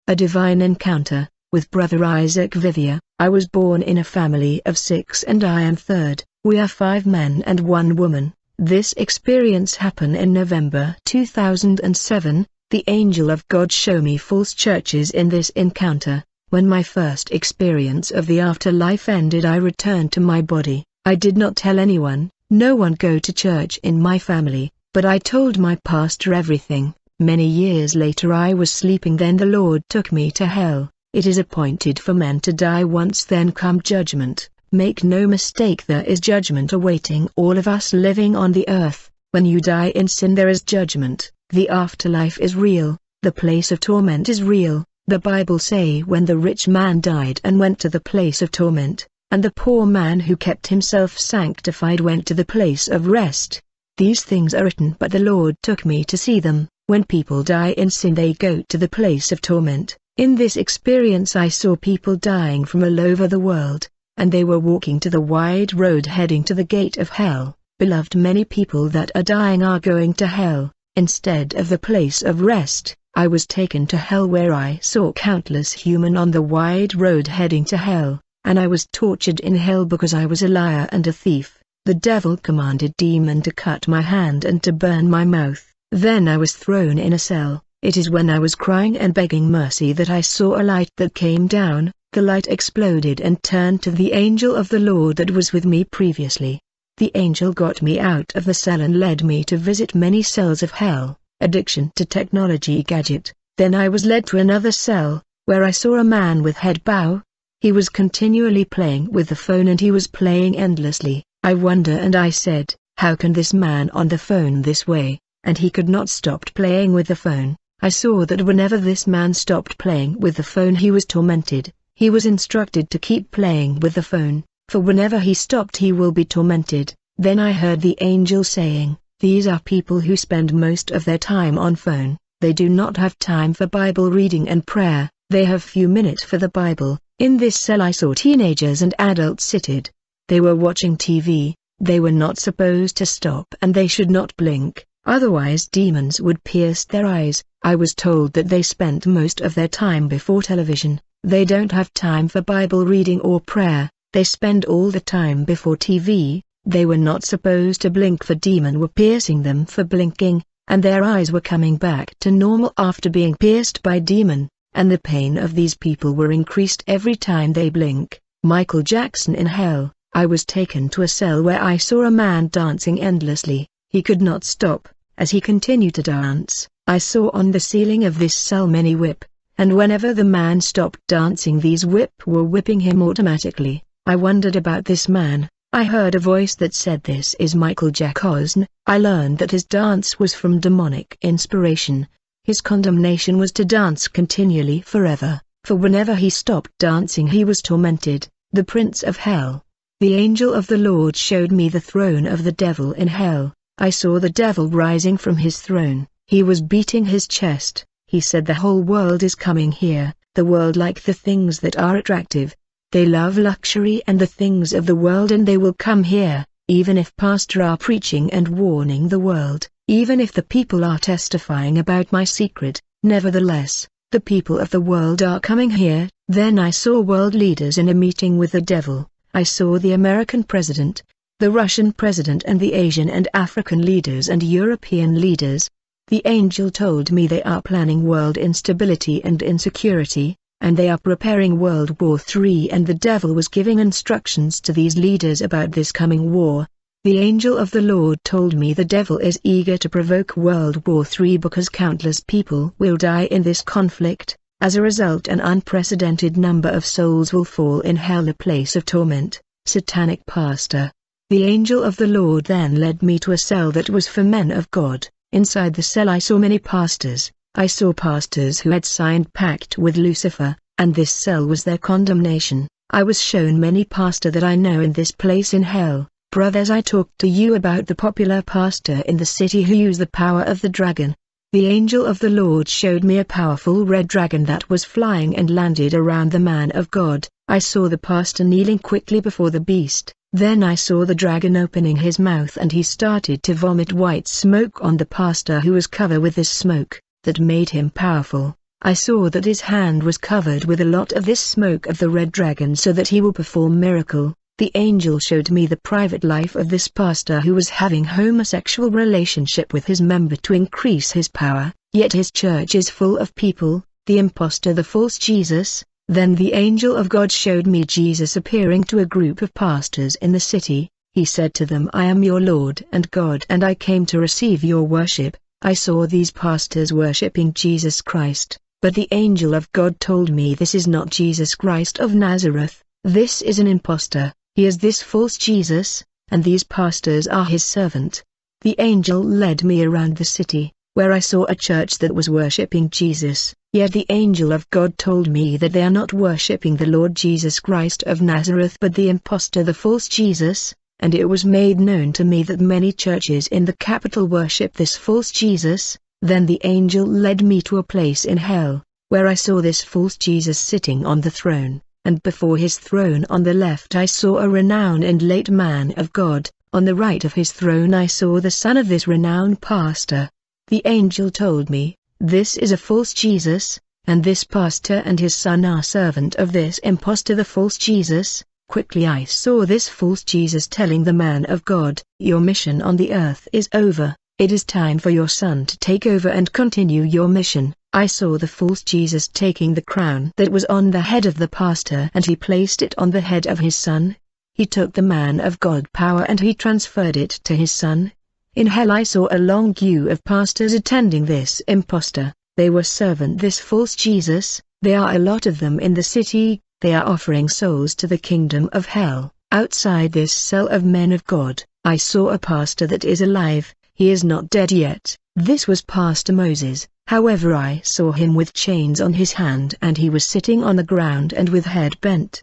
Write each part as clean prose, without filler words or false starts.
A divine encounter, with Brother Isaac Vivier. I was born in a family of 6 and I am third. We are 5 men and 1 woman. This experience happened in November 2007. The angel of God showed me false churches in this encounter. When my first experience of the afterlife ended, I returned to my body. I did not tell anyone, no one go to church in my family, but I told my pastor everything. Many years later I was sleeping, then the Lord took me to hell. It is appointed for men to die once, then come judgment. Make no mistake, there is judgment awaiting all of us living on the earth. When you die in sin there is judgment. The afterlife is real, the place of torment is real. The Bible say when the rich man died and went to the place of torment, and the poor man who kept himself sanctified went to the place of rest. These things are written, but the Lord took me to see them. When people die in sin they go to the place of torment. In this experience I saw people dying from all over the world, and they were walking to the wide road heading to the gate of hell. Beloved, many people that are dying are going to hell, instead of the place of rest. I was taken to hell where I saw countless human on the wide road heading to hell, and I was tortured in hell because I was a liar and a thief. The devil commanded demon to cut my hand and to burn my mouth. Then I was thrown in a cell. It is when I was crying and begging mercy that I saw a light that came down. The light exploded and turned to the angel of the Lord that was with me previously. The angel got me out of the cell and led me to visit many cells of hell. Addiction to technology gadget. Then I was led to another cell, where I saw a man with head bow. He was continually playing with the phone and he was playing endlessly. I wonder and I said, how can this man on the phone this way? And he could not stop playing with the phone. I saw that whenever this man stopped playing with the phone he was tormented. He was instructed to keep playing with the phone, for whenever he stopped he will be tormented. Then I heard the angel saying, these are people who spend most of their time on phone. They do not have time for Bible reading and prayer. They have few minutes for the Bible. In this cell I saw teenagers and adults seated. They were watching TV. They were not supposed to stop and they should not blink, otherwise demons would pierce their eyes. I was told that they spent most of their time before television. They don't have time for Bible reading or prayer. They spend all the time before TV. They were not supposed to blink for demon were piercing them for blinking, and their eyes were coming back to normal after being pierced by demon, and the pain of these people were increased every time they blink. Michael Jackson in hell. I was taken to a cell where I saw a man dancing endlessly. He could not stop. As he continued to dance, I saw on the ceiling of this cell many whip, and whenever the man stopped dancing these whip were whipping him automatically. I wondered about this man. I heard a voice that said this is Michael Jackson. I learned that his dance was from demonic inspiration. His condemnation was to dance continually forever, for whenever he stopped dancing he was tormented. The prince of hell. The angel of the Lord showed me the throne of the devil in hell. I saw the devil rising from his throne. He was beating his chest. He said the whole world is coming here. The world like the things that are attractive. They love luxury and the things of the world and they will come here, even if pastors are preaching and warning the world, even if the people are testifying about my secret. Nevertheless, the people of the world are coming here. Then I saw world leaders in a meeting with the devil. I saw the American president, the Russian president and the Asian and African leaders and European leaders. The angel told me they are planning world instability and insecurity, and they are preparing World War III, and the devil was giving instructions to these leaders about this coming war. The angel of the Lord told me the devil is eager to provoke World War III because countless people will die in this conflict. As a result, an unprecedented number of souls will fall in hell, a place of torment. Satanic pastor. The angel of the Lord then led me to a cell that was for men of God. Inside the cell I saw many pastors. I saw pastors who had signed pact with Lucifer, and this cell was their condemnation. I was shown many pastors that I know in this place in hell. Brothers, I talked to you about the popular pastor in the city who used the power of the dragon. The angel of the Lord showed me a powerful red dragon that was flying and landed around the man of God. I saw the pastor kneeling quickly before the beast. Then I saw the dragon opening his mouth and he started to vomit white smoke on the pastor who was covered with this smoke, that made him powerful. I saw that his hand was covered with a lot of this smoke of the red dragon so that he will perform miracle. The angel showed me the private life of this pastor who was having homosexual relationship with his member to increase his power, yet his church is full of people, the impostor, the false Jesus. Then the angel of God showed me Jesus appearing to a group of pastors in the city. He said to them, I am your Lord and God, and I came to receive your worship. I saw these pastors worshipping Jesus Christ, but the angel of God told me this is not Jesus Christ of Nazareth, this is an impostor. He is this false Jesus, and these pastors are his servant. The angel led me around the city, where I saw a church that was worshipping Jesus, yet the angel of God told me that they are not worshipping the Lord Jesus Christ of Nazareth but the impostor, the false Jesus, and it was made known to me that many churches in the capital worship this false Jesus. Then the angel led me to a place in hell, where I saw this false Jesus sitting on the throne. And before his throne on the left I saw a renowned and late man of God, on the right of his throne I saw the son of this renowned pastor. The angel told me, this is a false Jesus, and this pastor and his son are servant of this impostor, the false Jesus. Quickly I saw this false Jesus telling the man of God, your mission on the earth is over, it is time for your son to take over and continue your mission. I saw the false Jesus taking the crown that was on the head of the pastor and he placed it on the head of his son. He took the man of God power and he transferred it to his son. In hell I saw a long queue of pastors attending this impostor. They were servant this false Jesus. There are a lot of them in the city. They are offering souls to the kingdom of hell. Outside this cell of men of God, I saw a pastor that is alive. He is not dead yet. This was Pastor Moses. However, I saw him with chains on his hand and he was sitting on the ground and with head bent.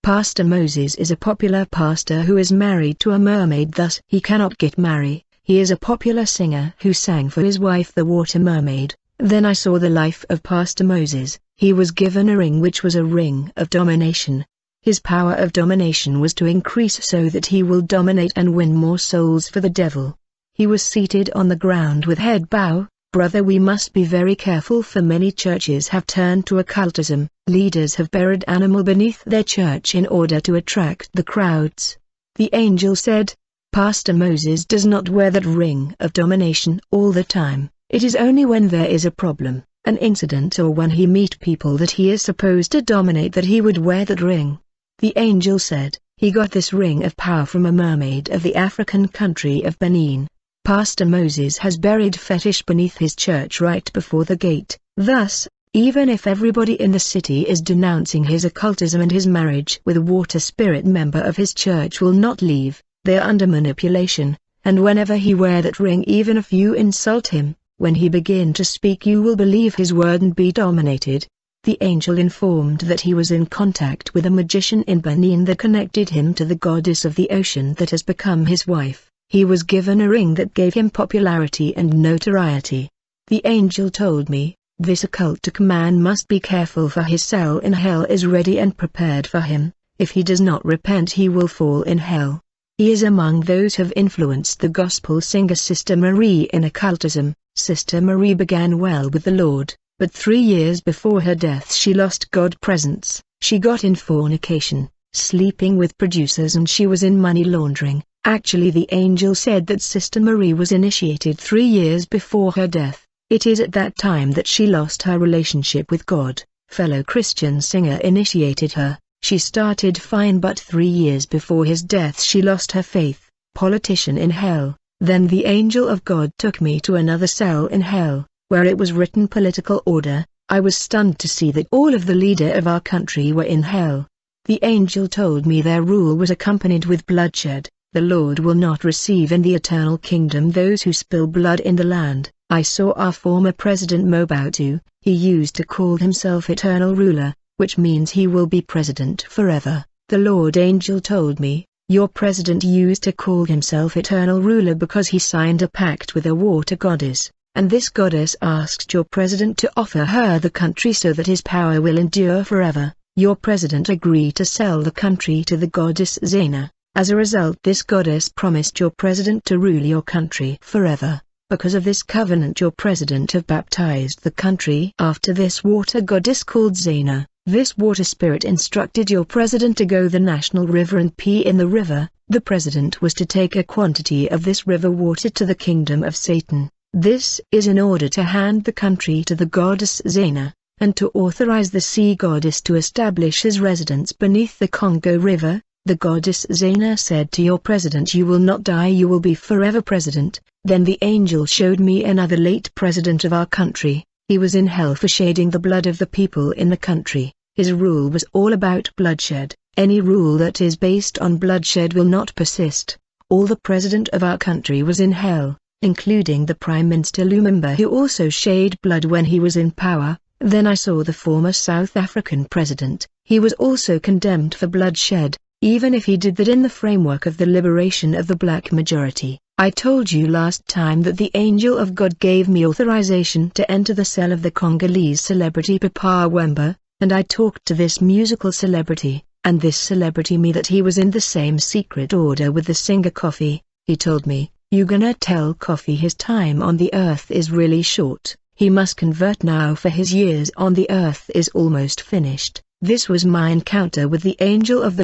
Pastor Moses is a popular pastor who is married to a mermaid, thus he cannot get married. He is a popular singer who sang for his wife the water mermaid. Then I saw the life of Pastor Moses. He was given a ring which was a ring of domination. His power of domination was to increase so that he will dominate and win more souls for the devil. He was seated on the ground with head bow. Brother, we must be very careful, for many churches have turned to occultism. Leaders have buried animal beneath their church in order to attract the crowds. The angel said, Pastor Moses does not wear that ring of domination all the time. It is only when there is a problem, an incident, or when he meet people that he is supposed to dominate that he would wear that ring. The angel said, he got this ring of power from a mermaid of the African country of Benin. Pastor Moses has buried fetish beneath his church right before the gate. Thus, even if everybody in the city is denouncing his occultism and his marriage with a water spirit member of his church will not leave, they are under manipulation, and whenever he wear that ring, even if you insult him, when he begin to speak you will believe his word and be dominated. The angel informed that he was in contact with a magician in Benin that connected him to the goddess of the ocean that has become his wife. He was given a ring that gave him popularity and notoriety. The angel told me, this occultic man must be careful, for his cell in hell is ready and prepared for him. If he does not repent he will fall in hell. He is among those who have influenced the gospel singer Sister Marie in occultism. Sister Marie began well with the Lord, but 3 years before her death she lost God's presence. She got in fornication, sleeping with producers, and she was in money laundering. Actually, the angel said that Sister Marie was initiated 3 years before her death. It is at that time that she lost her relationship with God. Fellow Christian singer initiated her. She started fine, but 3 years before his death she lost her faith. Politician in hell. Then the angel of God took me to another cell in hell, where it was written political order. I was stunned to see that all of the leader of our country were in hell. The angel told me their rule was accompanied with bloodshed. The Lord will not receive in the eternal kingdom those who spill blood in the land. I saw our former president Mobutu. He used to call himself eternal ruler, which means he will be president forever. The Lord angel told me, your president used to call himself eternal ruler because he signed a pact with a water goddess, and this goddess asked your president to offer her the country so that his power will endure forever. Your president agreed to sell the country to the goddess Zena. As a result, this goddess promised your president to rule your country forever. Because of this covenant your president have baptized the country. After this water goddess called Zena, this water spirit instructed your president to go the national river and pee in the river. The president was to take a quantity of this river water to the kingdom of Satan. This is in order to hand the country to the goddess Zena, and to authorize the sea goddess to establish his residence beneath the Congo River. The goddess Zena said to your president, you will not die, you will be forever president. Then the angel showed me another late president of our country. He was in hell for shedding the blood of the people in the country. His rule was all about bloodshed. Any rule that is based on bloodshed will not persist. All the president of our country was in hell, including the Prime Minister Lumumba, who also shed blood when he was in power. Then I saw the former South African president. He was also condemned for bloodshed, even if he did that in the framework of the liberation of the black majority. I told you last time that the angel of God gave me authorization to enter the cell of the Congolese celebrity Papa Wemba, and I talked to this musical celebrity, and this celebrity me that he was in the same secret order with the singer Kofi. He told me, you gonna tell Kofi his time on the earth is really short, he must convert now for his years on the earth is almost finished. This was my encounter with the angel of the